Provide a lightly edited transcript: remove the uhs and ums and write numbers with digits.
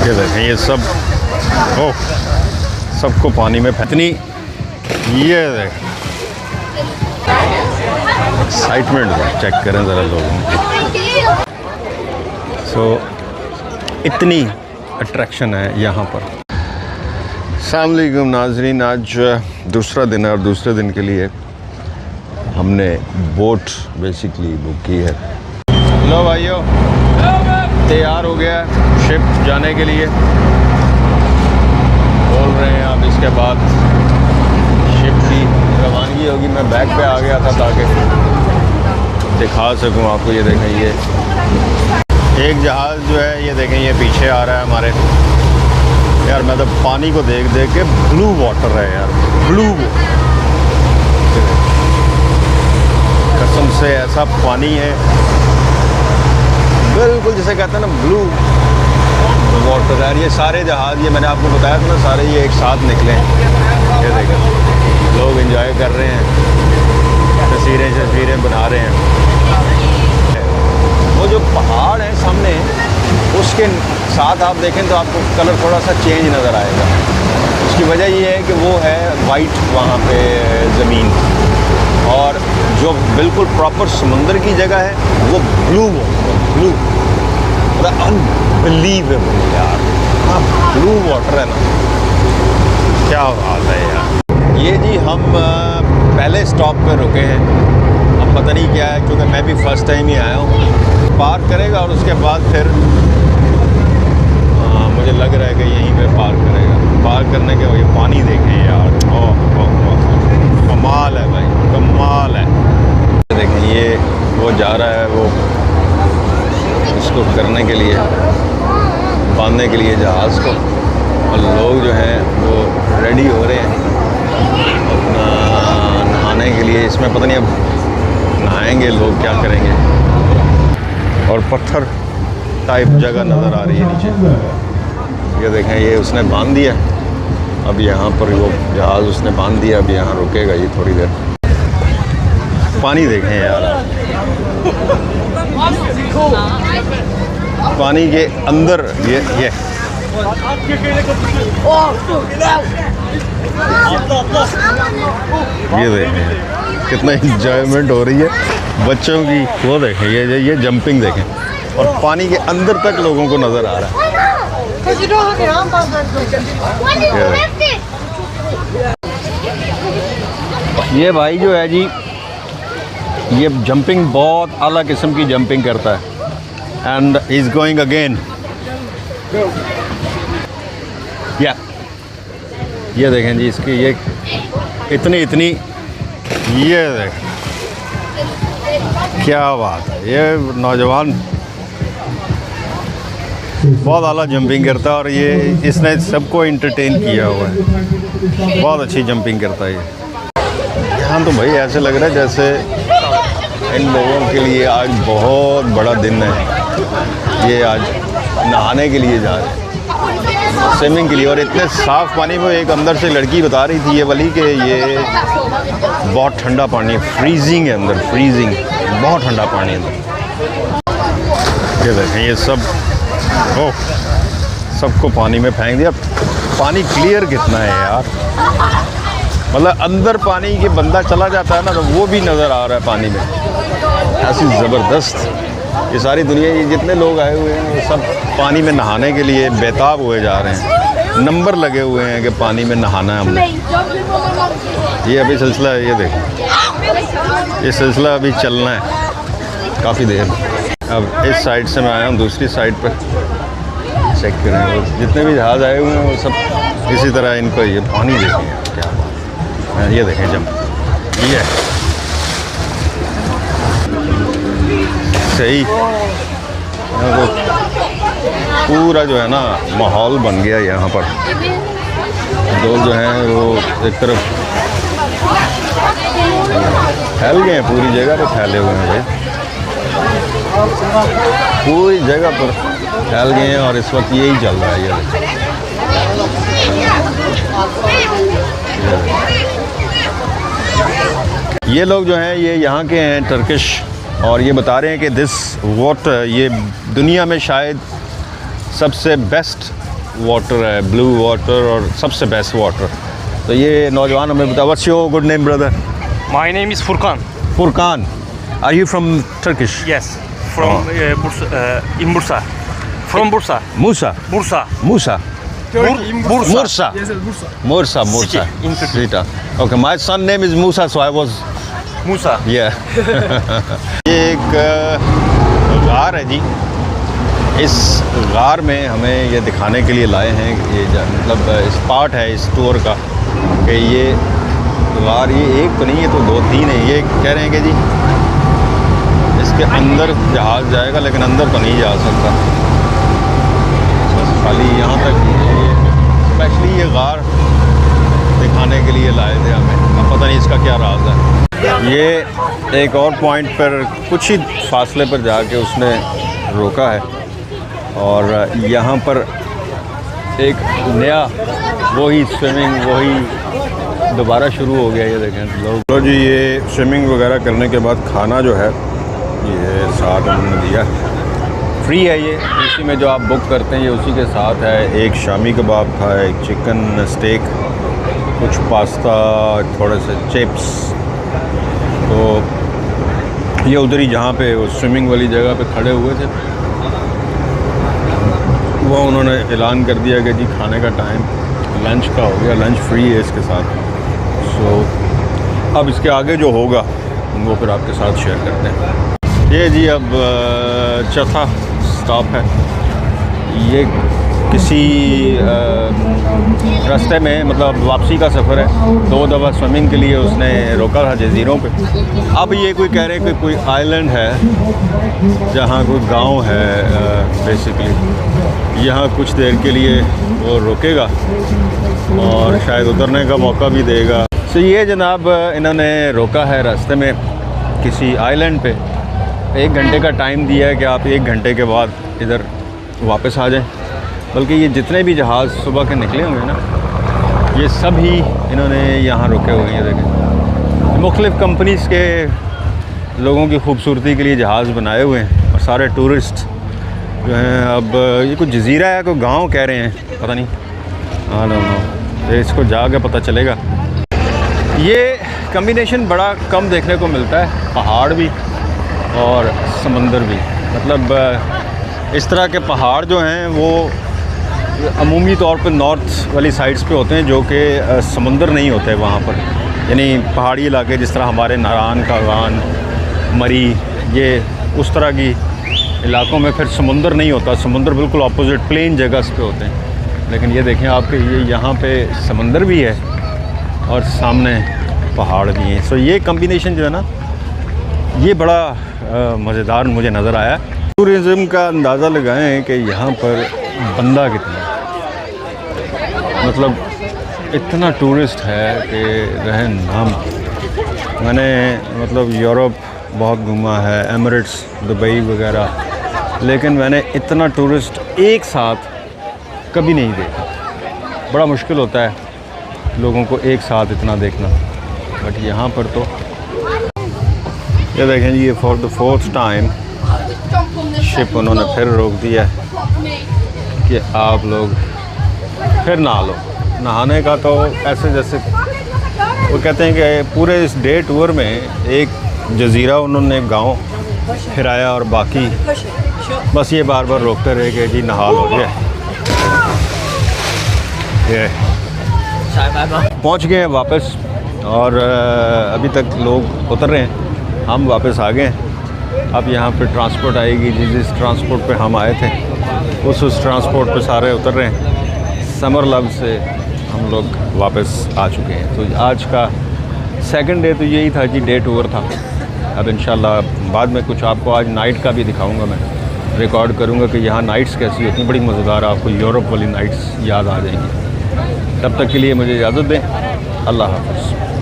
ये देखें ये सब सबको पानी में इतनी ये देखें एक्साइटमेंट चेक करें ज़रा लोगों की। इतनी अट्रैक्शन है यहाँ पर। अस्सलाम वालेकुम नाज़रीन, आज दूसरा दिन है और दूसरे दिन के लिए हमने बोट बेसिकली बुक की है। लो भाइयों, तैयार हो गया शिप जाने के लिए। बोल रहे हैं अब इसके बाद शिप की रवानगी होगी। मैं बैग पे आ गया था ताकि दिखा सकूं आपको। ये देखें, ये एक जहाज़ जो है ये देखें ये पीछे आ रहा है हमारे। यार मैं तो पानी को देख देख के ब्लू वाटर है यार, ब्लू कसम से ऐसा पानी है बिल्कुल जिसे कहते हैं ना ब्लू वाटर यार। ये सारे जहाज़, ये मैंने आपको बताया था ना, सारे ये एक साथ निकले हैं। ये देखें लोग एंजॉय कर रहे हैं, तस्वीरें बना रहे हैं। वो जो पहाड़ है सामने उसके साथ आप देखें तो आपको कलर थोड़ा सा चेंज नज़र आएगा। उसकी वजह ये है कि वो है वाइट वहाँ पे ज़मीन, और जो बिल्कुल प्रॉपर समुंदर की जगह है वो ब्लू अनबिलीवेबल यार। हाँ ब्लू वाटर है ना, क्या बात है यार। ये जी हम पहले स्टॉप पे रुके हैं। अब पता नहीं क्या है क्योंकि मैं भी फ़र्स्ट टाइम ही आया हूँ। पार्क करेगा और उसके बाद फिर मुझे लग रहा है कि यहीं पे पार्क करेगा। पार्क करने के ये पानी देखें यार, कमाल है भाई, कमाल है। देखें ये वो जा रहा है, वो इसको करने के लिए, बांधने के लिए जहाज़ को, और लोग जो हैं वो रेडी हो रहे हैं अपना नहाने के लिए। इसमें पता नहीं अब नहाएंगे लोग, क्या करेंगे। और पत्थर टाइप जगह नज़र आ रही है नीचे। ये देखें ये उसने बांध दिया। अब यहाँ पर वो जहाज़ उसने बांध दिया, अब यहाँ रुकेगा ये थोड़ी देर। पानी देखें यार, पानी के अंदर ये देखें कितना इंजॉयमेंट हो रही है बच्चों की। वो देखें ये जंपिंग देखें, और पानी के अंदर तक लोगों को नज़र आ रहा है। ये भाई जो है जी ये जंपिंग बहुत आला किस्म की जंपिंग करता है। And is going again. या ये देखें जी इसकी ये इतनी ये देखें, क्या बात है। ये नौजवान बहुत आला जंपिंग करता है और ये इसने सबको एंटरटेन किया हुआ है। बहुत अच्छी जंपिंग करता है ये। यहाँ तो भाई ऐसे लग रहा है जैसे इन लोगों के लिए आज बहुत बड़ा दिन है। ये आज नहाने के लिए जा रहे हैं, स्विमिंग के लिए। और इतने साफ़ पानी में एक अंदर से लड़की बता रही थी ये वाली कि ये बहुत ठंडा पानी है, फ्रीजिंग है अंदर, फ्रीजिंग, बहुत ठंडा पानी है अंदर। ये देखें ये सब सबको पानी में फेंक दिया। पानी क्लियर कितना है यार, मतलब अंदर पानी के बंदा चला जाता है ना तो वो भी नज़र आ रहा है पानी में। ऐसी ज़बरदस्त ये सारी दुनिया, ये जितने लोग आए हुए हैं वो सब पानी में नहाने के लिए बेताब हुए जा रहे हैं। नंबर लगे हुए हैं कि पानी में नहाना है हमने। ये अभी सिलसिला है, ये देखें ये सिलसिला अभी चलना है काफ़ी देर। अब इस साइड से मैं आया हूँ, दूसरी साइड पर चेक करें वो जितने भी जहाज़ आए हुए हैं वो सब इसी तरह इनको ये पानी देखें क्या बात है। ये देखें जब ये सही तो पूरा जो है ना माहौल बन गया यहाँ पर। लोग जो हैं वो एक तरफ फैल गए हैं, पूरी जगह पर फैले हुए हैं भाई, पूरी जगह पर फैल गए हैं। और इस वक्त यही चल रहा है। ये लोग जो हैं ये यहाँ के हैं, टर्किश, और ये बता रहे हैं कि दिस वाटर ये दुनिया में शायद सबसे बेस्ट वाटर है, ब्लू वाटर और सबसे बेस्ट वाटर। तो ये नौजवान हमें बता, what's your good name brother? My name is Furkan. Furkan, are you from Turkish? Yes, from Bursa, in Bursa. From Bursa. Musa, Bursa. Musa, Bursa. Mursa, Yes, Bursa. Mursa, Mursa. City in Turkey. Rita. Okay, my son name is Musa, so I was Musa. yeah. ये एक गार है जी। इस गार में हमें ये दिखाने के लिए लाए हैं, ये मतलब इस पार्ट है इस टूर का कि ये गार, ये एक तो नहीं है तो दो तीन है। ये कह रहे हैं कि जी इसके अंदर जहाज़ जाएगा लेकिन अंदर तो नहीं जा सकता, बस खाली यहाँ तक। ये स्पेशली ये गार दिखाने के लिए लाए थे हमें, अब पता नहीं इसका क्या राज है। ये एक और पॉइंट पर कुछ ही फासले पर जाके उसने रोका है और यहाँ पर एक नया वही स्विमिंग वही दोबारा शुरू हो गया। ये देखें लोग। तो जी ये स्विमिंग वगैरह करने के बाद खाना जो है ये साथ उन्होंने दिया, फ्री है ये। इसी में जो आप बुक करते हैं ये उसी के साथ है। एक शामी कबाब था, एक चिकन स्टेक, कुछ पास्ता, थोड़े से चिप्स। तो ये उधर ही जहाँ पे वो स्विमिंग वाली जगह पे खड़े हुए थे वो उन्होंने ऐलान कर दिया कि जी खाने का टाइम लंच का हो गया, लंच फ्री है इसके साथ। सो अब इसके आगे जो होगा वो फिर आपके साथ शेयर करते हैं। ये जी अब चौथा स्टॉप है। ये किसी रास्ते में मतलब वापसी का सफ़र है। 2 दफ़ा स्विमिंग के लिए उसने रोका था जज़ीरों पे। अब ये कोई कह रहे हैं कि कोई आइलैंड है जहाँ कोई गांव है बेसिकली, यहाँ कुछ देर के लिए वो रोकेगा और शायद उतरने का मौका भी देगा। तो ये जनाब इन्होंने रोका है रास्ते में किसी आइलैंड पे। 1 घंटे का टाइम दिया है कि आप 1 घंटे के बाद इधर वापस आ जाएं। बल्कि ये जितने भी जहाज़ सुबह के निकले होंगे ना, ये सब ही इन्होंने यहाँ रुके हुए हैं। देखें मुख्तलिफ़ कंपनीज़ के लोगों की खूबसूरती के लिए जहाज़ बनाए हुए हैं और सारे टूरिस्ट जो हैं। अब ये कुछ जज़ीरा है, कोई गांव कह रहे हैं, पता नहीं, हाँ नो इसको जाके पता चलेगा। ये कम्बिनेशन बड़ा कम देखने को मिलता है, पहाड़ भी और समंदर भी। मतलब इस तरह के पहाड़ जो हैं वो अमूमी तौर पर नॉर्थ वाली साइड्स पे होते हैं जो कि समंदर नहीं होते वहाँ पर। यानी पहाड़ी इलाके जिस तरह हमारे नारान, कागान, मरी, ये उस तरह की इलाकों में फिर समुंदर नहीं होता। समुंदर बिल्कुल अपोजिट प्लेन जगह पे होते हैं। लेकिन ये देखें आपके ये यहाँ पे समंदर भी है और सामने पहाड़ भी हैं। सो ये कम्बिनेशन जो है ना ये बड़ा मज़ेदार मुझे नज़र आया। टूरिज़्म का अंदाज़ा लगाएं कि यहाँ पर बंदा कितना है, मतलब इतना टूरिस्ट है कि रहन नाम। मैंने मतलब यूरोप बहुत घूमा है, एमिरेट्स, दुबई वगैरह, लेकिन मैंने इतना टूरिस्ट एक साथ कभी नहीं देखा। बड़ा मुश्किल होता है लोगों को एक साथ इतना देखना, बट यहाँ पर तो ये देखें जी, ये for the 4th time ship उन्होंने फिर रोक दिया है कि आप लोग फिर नहा लो। नहाने का तो ऐसे जैसे वो कहते हैं कि पूरे इस डे टूर में एक जज़ीरा उन्होंने गांव फिराया और बाकी बस ये बार बार रोकते रहे कि जी नहा लो। ये पहुंच गए हैं वापस और अभी तक लोग उतर रहे हैं, हम वापस आ गए। अब यहाँ पे ट्रांसपोर्ट आएगी, जिस ट्रांसपोर्ट पे हम आए थे उस ट्रांसपोर्ट पे सारे उतर रहे हैं। समर लब से हम लोग वापस आ चुके हैं। तो आज का 2nd डे तो यही था जी, डे टूर था। अब इंशाल्लाह बाद में कुछ आपको आज नाइट का भी दिखाऊंगा, मैं रिकॉर्ड करूंगा कि यहाँ नाइट्स कैसी होती हैं। बड़ी मज़ेदार, आपको यूरोप वाली नाइट्स याद आ जाएंगी। तब तक के लिए मुझे इजाज़त दें। अल्लाह हाफ़िज़।